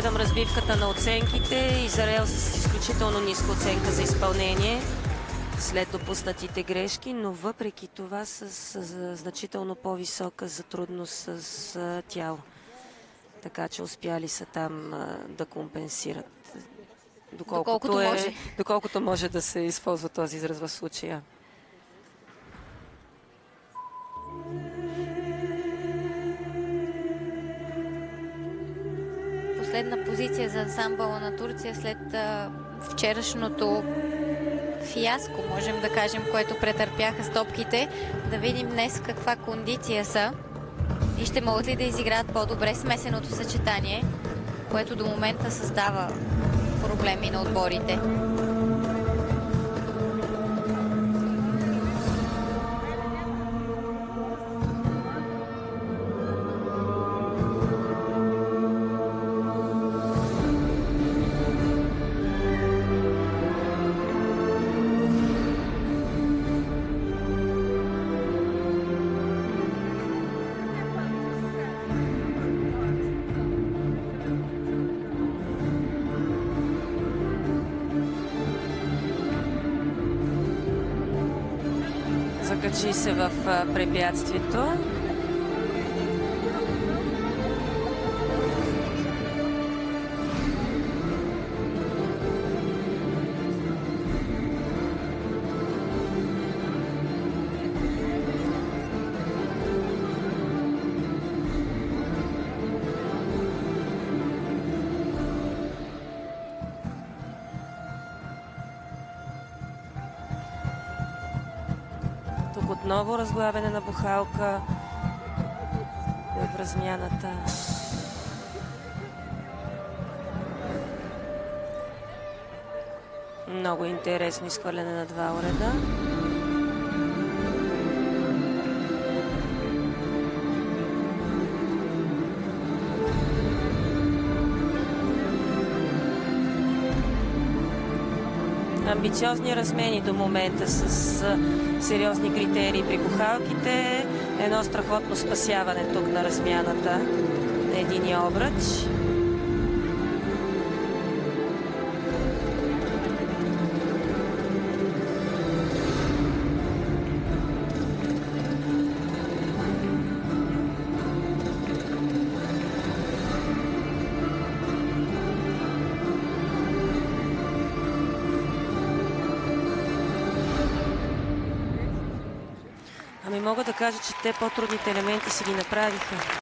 гледам разбивката на оценките. Израел с изключително ниска оценка за изпълнение след допуснатите грешки, но въпреки това с значително по-висока за трудност с тяло. Така че успяли са там да компенсират. Доколкото може да се използва този израз в случая. Последна позиция за ансамбъла на Турция след вчерашното фиаско, можем да кажем, което претърпяха стопките. Да видим днес каква кондиция са и ще могат ли да изиграят по-добре смесеното съчетание, което до момента създава проблеми на отборите. Закачи се в препятствието. Тук отново разглабяне на бухалка в размяната. Много интересно изхвърляне на два уреда. Амбициозни размени до момента с сериозни критерии при бухалките. Едно страхотно спасяване тук на размяната на единия обръч. Ами мога да кажа, че те по-трудните елементи си ги направиха.